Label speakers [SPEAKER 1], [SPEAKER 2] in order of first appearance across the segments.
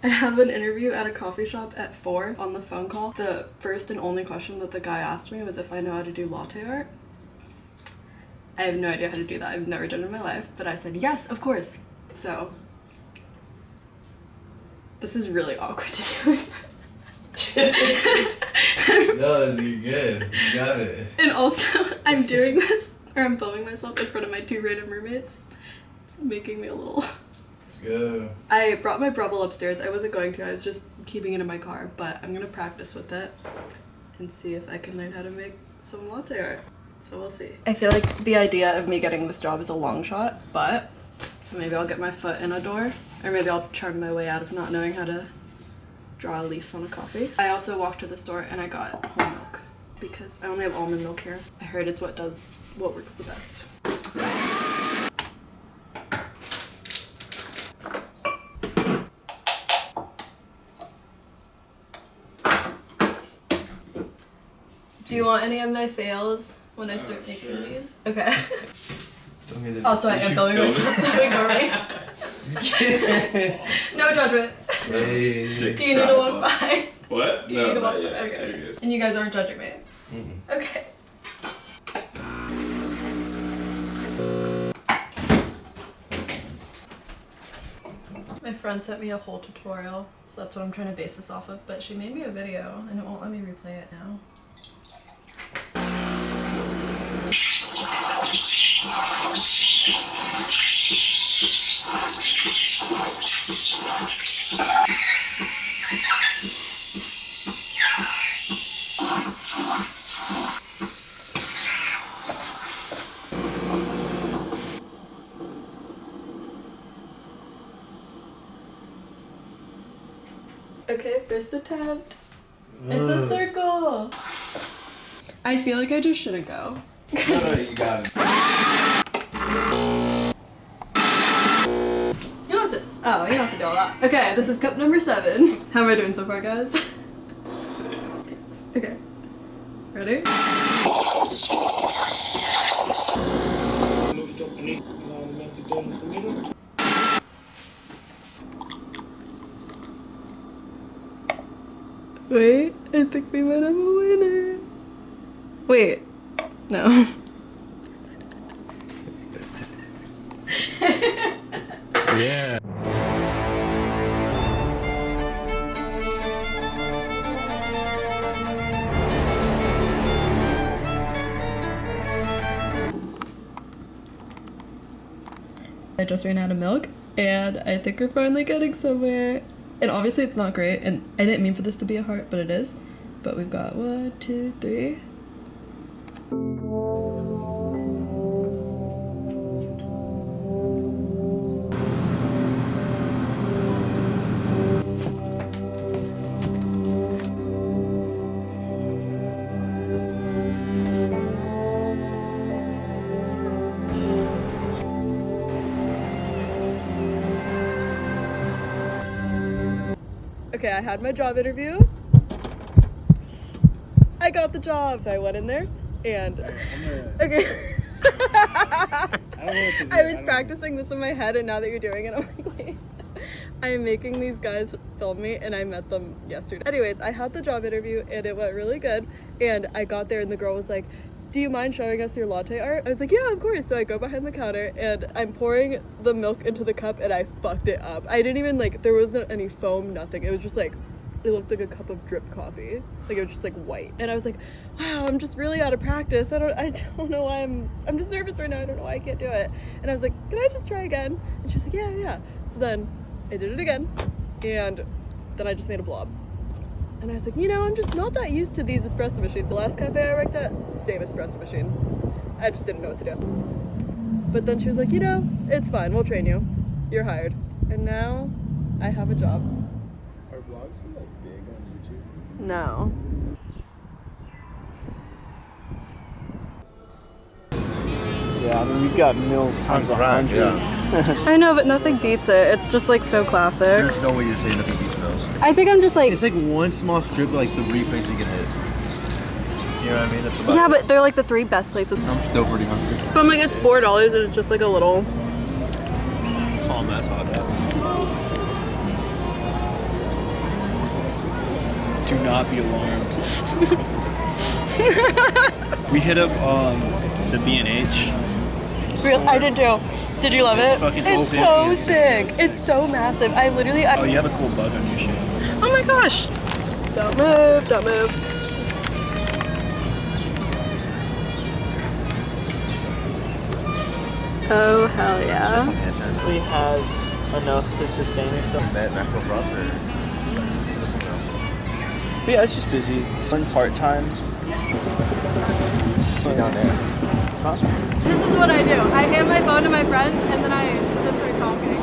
[SPEAKER 1] I have an interview at a coffee shop at 4 on the phone call. The first and only question that the guy asked me was if I know how to do latte art. I have no idea how to do that. I've never done it in my life, but I said yes, of course. So this is really awkward to do with.
[SPEAKER 2] No, you're good. You got it.
[SPEAKER 1] And also, I'm doing this, or I'm filming myself in front of my 2 random roommates. It's making me a little...
[SPEAKER 2] Let's go.
[SPEAKER 1] I brought my Breville upstairs. I wasn't going to. I was just keeping it in my car, but I'm going to practice with it and see if I can learn how to make some latte art. So we'll see. I feel like the idea of me getting this job is a long shot, but maybe I'll get my foot in a door, or maybe I'll charm my way out of not knowing how to draw a leaf on a coffee. I also walked to the store and I got whole milk because I only have almond milk here. I heard it's what works the best. Do you want any of my fails when I start making these? Okay. Also, I am filming myself, so ignore me. No judgment.
[SPEAKER 2] Hey.
[SPEAKER 1] Do you need to walk by?
[SPEAKER 3] What?
[SPEAKER 1] Do you need to walk by?
[SPEAKER 3] Yet.
[SPEAKER 1] Okay. And you guys aren't judging me?
[SPEAKER 2] Mm-hmm.
[SPEAKER 1] Okay. My friend sent me a whole tutorial, so that's what I'm trying to base this off of, but she made me a video and it won't let me replay it now. Okay, first attempt. It's a circle. I feel like I just shouldn't go.
[SPEAKER 2] No, you got it.
[SPEAKER 1] You don't have to. Oh, you don't have to do all that. Okay, this is cup number 7. How am I doing so far, guys?
[SPEAKER 3] 6.
[SPEAKER 1] Okay. Ready? Wait, I think we might have a winner. Wait, no.
[SPEAKER 2] Yeah.
[SPEAKER 1] I just ran out of milk, and I think we're finally getting somewhere. And obviously it's not great, and I didn't mean for this to be a heart, but it is. But we've got 1, 2, 3. Okay, I had my job interview. I got the job. So I went in there and okay. I was practicing this in my head, and now that you're doing it, I'm like, wait. I'm making these guys film me, and I met them yesterday. Anyways, I had the job interview and it went really good, and I got there and the girl was like, do you mind showing us your latte art? I was like, yeah, of course. So I go behind the counter and I'm pouring the milk into the cup and I fucked it up. I didn't even there wasn't any foam, nothing. It was just like, it looked like a cup of drip coffee. Like it was just like white. And I was like, wow, I'm just really out of practice. I don't know why I'm just nervous right now. I don't know why I can't do it. And I was like, can I just try again? And she was like, yeah. So then I did it again and then I just made a blob. And I was like, I'm just not that used to these espresso machines. The last cafe I worked at, same espresso machine. I just didn't know what to do. But then she was like, it's fine, we'll train you. You're hired. And now I have a job.
[SPEAKER 3] Are vlogs still big on YouTube?
[SPEAKER 1] No.
[SPEAKER 4] Yeah, I mean, you've got Mills times 100.
[SPEAKER 2] Yeah.
[SPEAKER 1] I know, but nothing beats it. It's just so classic.
[SPEAKER 2] There's no way you're saying nothing beats those.
[SPEAKER 1] I think I'm just
[SPEAKER 2] It's like one small strip, the replays you can hit. You know what I mean? That's about
[SPEAKER 1] yeah,
[SPEAKER 2] it.
[SPEAKER 1] but they're the 3 best places.
[SPEAKER 2] I'm still pretty hungry.
[SPEAKER 1] But I'm like, it's $4 and it's just a little.
[SPEAKER 3] Calm ass hot dog.
[SPEAKER 4] do not be alarmed. We hit up the B&H.
[SPEAKER 1] I did too. Did you love
[SPEAKER 4] It's
[SPEAKER 1] it?
[SPEAKER 4] fucking
[SPEAKER 1] It's
[SPEAKER 4] sick.
[SPEAKER 1] so
[SPEAKER 4] It's
[SPEAKER 1] sick.
[SPEAKER 4] so sick.
[SPEAKER 1] It's so massive.
[SPEAKER 4] Oh, you have a cool bug on your shoe.
[SPEAKER 1] Oh my gosh. Don't move, don't move. Oh, hell yeah.
[SPEAKER 4] It has enough to sustain itself.
[SPEAKER 2] Natural frost or is that something else?
[SPEAKER 4] But yeah, it's just busy. One part-time.
[SPEAKER 2] Down there.
[SPEAKER 4] Huh?
[SPEAKER 1] This is what I do. I hand my phone to my friends and then I just start talking.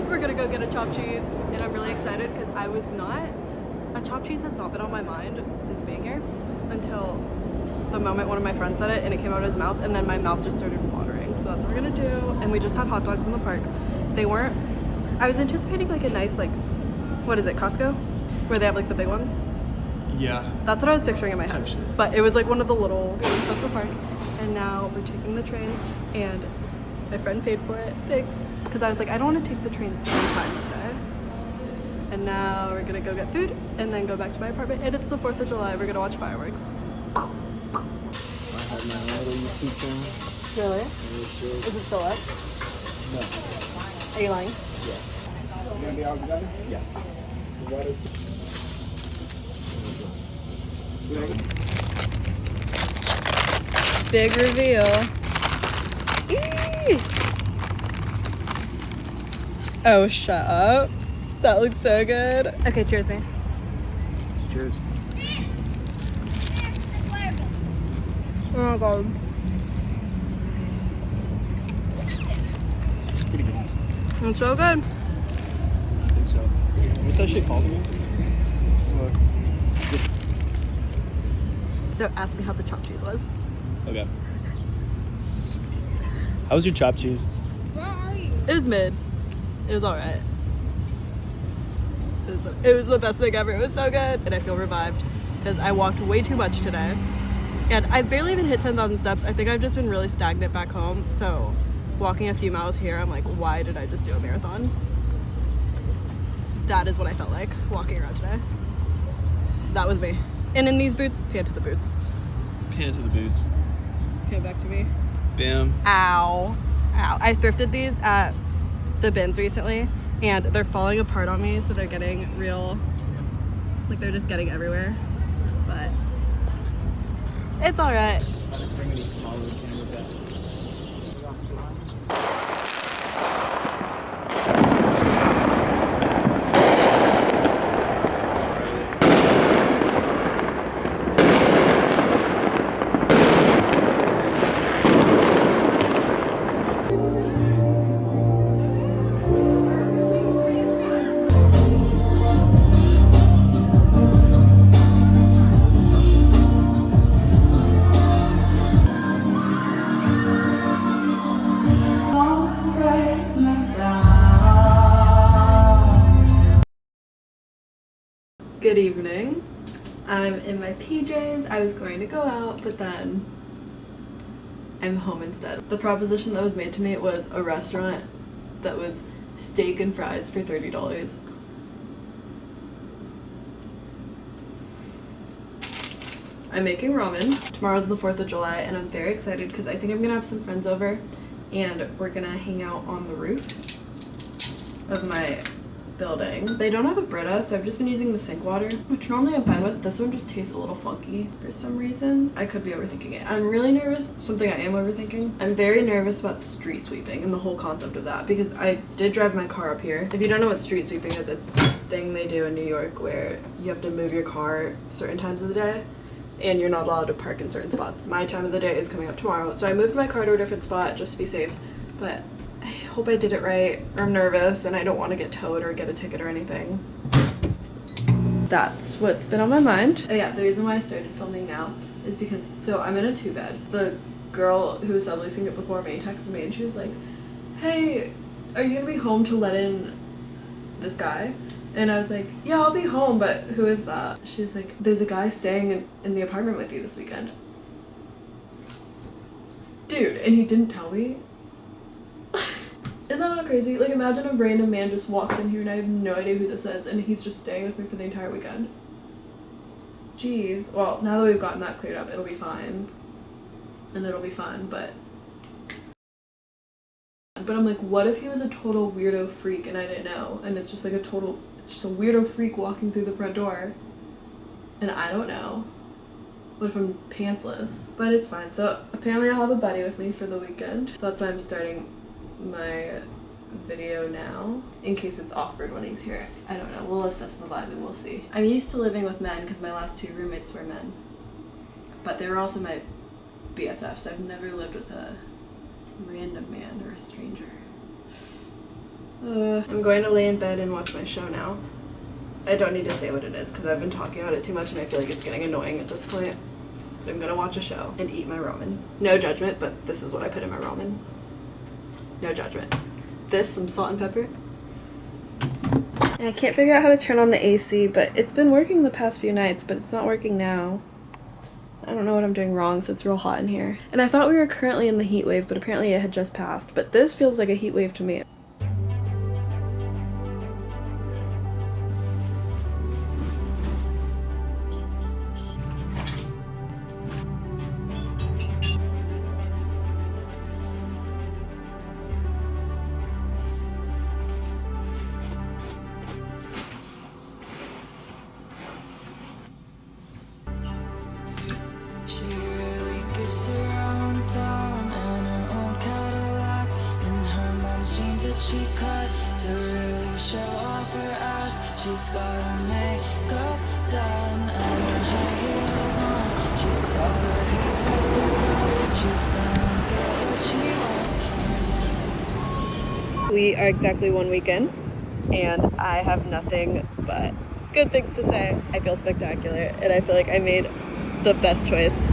[SPEAKER 1] We're gonna go get a chopped cheese and I'm really excited because a chopped cheese has not been on my mind since being here until the moment one of my friends said it and it came out of his mouth and then my mouth just started watering. So that's what we're gonna do. And we just had hot dogs in the park. I was anticipating like a nice what is it, Costco? Where they have like the big ones.
[SPEAKER 4] Yeah.
[SPEAKER 1] That's what I was picturing in my head.
[SPEAKER 4] Potentially.
[SPEAKER 1] But it was like one of the little in Central Park. And now we're taking the train and my friend paid for it. Thanks. Because I was like, I don't want to take the train 3 times today. And now we're gonna go get food and then go back to my apartment. And it's the 4th of July. We're gonna watch fireworks.
[SPEAKER 4] I have my own little YouTube channel.
[SPEAKER 1] Really? Is it still up?
[SPEAKER 4] No.
[SPEAKER 1] Are you lying?
[SPEAKER 3] You gonna be all together?
[SPEAKER 4] Yeah.
[SPEAKER 3] What is?
[SPEAKER 1] Big reveal. Eee! Oh, shut up. That looks so good. Okay, cheers, man.
[SPEAKER 4] Cheers.
[SPEAKER 1] Oh my god.
[SPEAKER 4] Pretty good.
[SPEAKER 1] It's so good.
[SPEAKER 4] I think so. What's that shit called again? Look. This.
[SPEAKER 1] So ask me how the chopped cheese was.
[SPEAKER 4] Okay. How was your chopped cheese?
[SPEAKER 1] It was mid. It was alright. It was the best thing ever. It was so good. And I feel revived because I walked way too much today. And I've barely even hit 10,000 steps. I think I've just been really stagnant back home. So walking a few miles here, I'm like, why did I just do a marathon? That is what I felt like walking around today. That was me. And in these boots, pan to the boots.
[SPEAKER 4] Pan to the boots.
[SPEAKER 1] Pan back to me.
[SPEAKER 4] Bam.
[SPEAKER 1] Ow. Ow. I thrifted these at the bins recently and they're falling apart on me, so they're getting real, like they're just getting everywhere. But it's alright. Good evening. I'm in my PJs. I was going to go out, but then I'm home instead. The proposition that was made to me was a restaurant that was steak and fries for $30. I'm making ramen. Tomorrow's the 4th of July and I'm very excited because I think I'm gonna have some friends over and we're gonna hang out on the roof of my building. They don't have a Brita, so I've just been using the sink water, which normally I'm fine with. This one just tastes a little funky for some reason. I could be overthinking it. I'm really nervous. Something I am overthinking. I'm very nervous about street sweeping and the whole concept of that because I did drive my car up here. If you don't know what street sweeping is, it's the thing they do in New York where you have to move your car certain times of the day and you're not allowed to park in certain spots. My time of the day is coming up tomorrow, so I moved my car to a different spot just to be safe, but I hope I did it right. I'm nervous and I don't want to get towed or get a ticket or anything. That's what's been on my mind. And yeah, the reason why I started filming now is because, so I'm in a 2-bed. The girl who was subleasing it before me texted me and she was like, hey, are you gonna be home to let in this guy? And I was like, yeah, I'll be home, but who is that? She was like, there's a guy staying in the apartment with you this weekend. Dude, and he didn't tell me. Isn't that crazy? Like, imagine a random man just walks in here and I have no idea who this is, and he's just staying with me for the entire weekend. Jeez. Well, now that we've gotten that cleared up, it'll be fine. And it'll be fun, but I'm like, what if he was a total weirdo freak and I didn't know? And it's just like it's just a weirdo freak walking through the front door. And I don't know. What if I'm pantsless? But it's fine. So apparently I'll have a buddy with me for the weekend. So that's why I'm starting my video now, in case it's awkward when he's here. I don't know. We'll assess the vibe and we'll see. I'm used to living with men because my last 2 roommates were men. But they were also my BFFs. I've never lived with a random man or a stranger. I'm going to lay in bed and watch my show now. I don't need to say what it is because I've been talking about it too much and I feel like it's getting annoying at this point. But I'm gonna watch a show and eat my ramen. No judgment, but this is what I put in my ramen. No judgment. This, some salt and pepper. And I can't figure out how to turn on the AC, but it's been working the past few nights, but it's not working now. I don't know what I'm doing wrong, so it's real hot in here. And I thought we were currently in the heat wave, but apparently it had just passed. But this feels like a heat wave to me.
[SPEAKER 5] She cut to really show off her ass. She's got her makeup done and her high heels on. She's got her hair to go. She's gonna get what she wants.
[SPEAKER 1] We are exactly 1 week in, and I have nothing but good things to say. I feel spectacular, and I feel like I made the best choice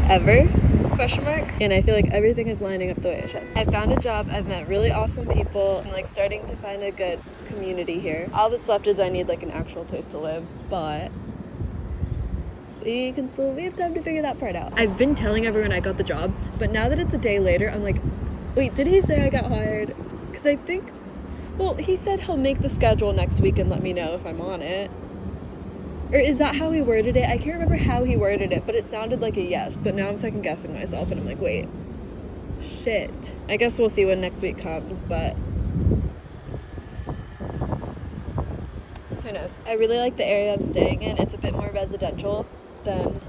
[SPEAKER 1] ever. Question mark. And I feel like everything is lining up the way it should. I found a job, I've met really awesome people, I'm like starting to find a good community here. All that's left is I need like an actual place to live, but we have time to figure that part out. I've been telling everyone I got the job, but now that it's a day later, I'm like, wait, did he say I got hired? Because I think, well, he said he'll make the schedule next week and let me know if I'm on it. Or is that how he worded it? I can't remember how he worded it, but it sounded like a yes. But now I'm second guessing myself and I'm like, wait, shit. I guess we'll see when next week comes, but who knows? I really like the area I'm staying in. It's a bit more residential than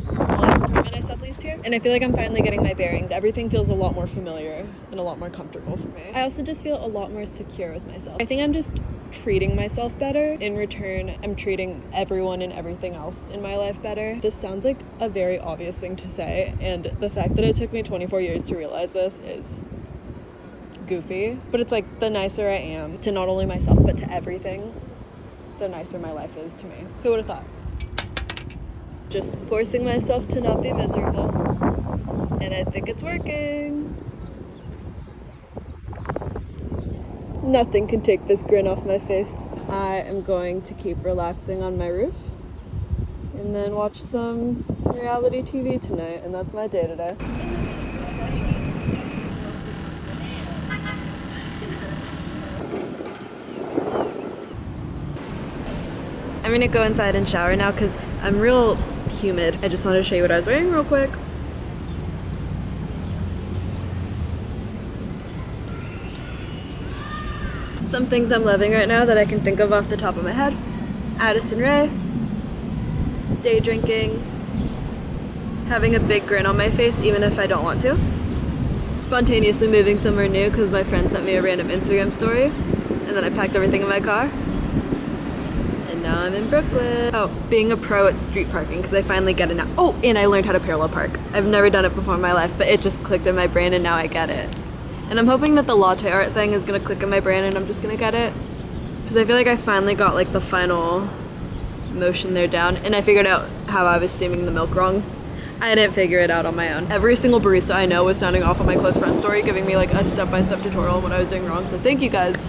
[SPEAKER 1] the last apartment I subleased here. And I feel like I'm finally getting my bearings. Everything feels a lot more familiar and a lot more comfortable for me. I also just feel a lot more secure with myself. I think I'm just treating myself better. In return, I'm treating everyone and everything else in my life better. This sounds like a very obvious thing to say, and the fact that it took me 24 years to realize this is goofy. But it's like, the nicer I am to not only myself, but to everything, the nicer my life is to me. Who would have thought? Just forcing myself to not be miserable. And I think it's working. Nothing can take this grin off my face. I am going to keep relaxing on my roof and then watch some reality TV tonight, and that's my day today. I'm gonna go inside and shower now because I'm real humid. I just wanted to show you what I was wearing real quick. Some things I'm loving right now that I can think of off the top of my head. Addison Rae, day drinking, having a big grin on my face even if I don't want to, spontaneously moving somewhere new because my friend sent me a random Instagram story, and then I packed everything in my car. And now I'm in Brooklyn. Oh, being a pro at street parking because I finally get it now. Oh, and I learned how to parallel park. I've never done it before in my life, but it just clicked in my brain and now I get it. And I'm hoping that the latte art thing is gonna click in my brain and I'm just gonna get it. Because I feel like I finally got like the final motion there down, and I figured out how I was steaming the milk wrong. I didn't figure it out on my own. Every single barista I know was sounding off on my close friend story, giving me like a step-by-step tutorial on what I was doing wrong. So thank you guys.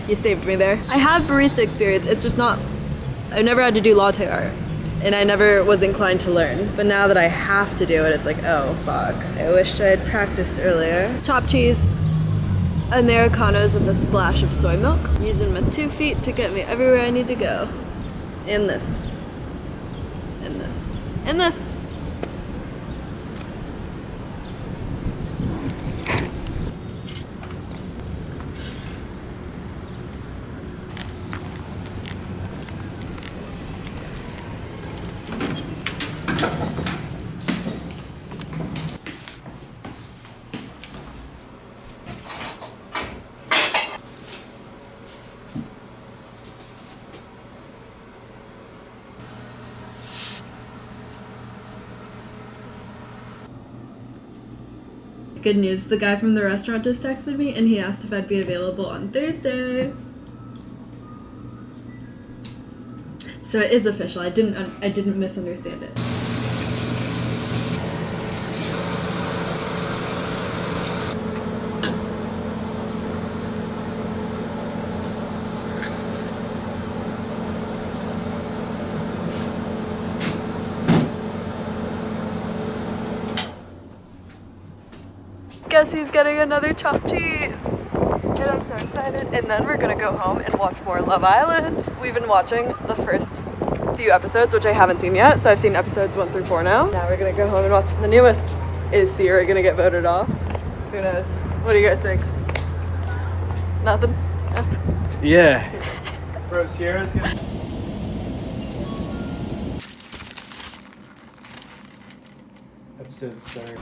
[SPEAKER 1] You saved me there. I have barista experience, it's just not, I've never had to do latte art. And I never was inclined to learn. But now that I have to do it, it's like, oh fuck. I wished I had practiced earlier. Chopped cheese, Americanos with a splash of soy milk. Using my 2 feet to get me everywhere I need to go. In this. In this. In this. Good news, the guy from the restaurant just texted me and he asked if I'd be available on Thursday. So it is official. I didn't misunderstand it. Guess who's getting another chopped cheese? And I'm so excited. And then we're gonna go home and watch more Love Island. We've been watching the first few episodes, which I haven't seen yet. So I've seen episodes 1 through 4 now. Now we're gonna go home and watch the newest. Is Sierra gonna get voted off? Who knows? What do you guys think? Nothing?
[SPEAKER 4] Yeah. Bro, Sierra's gonna... Episode 3.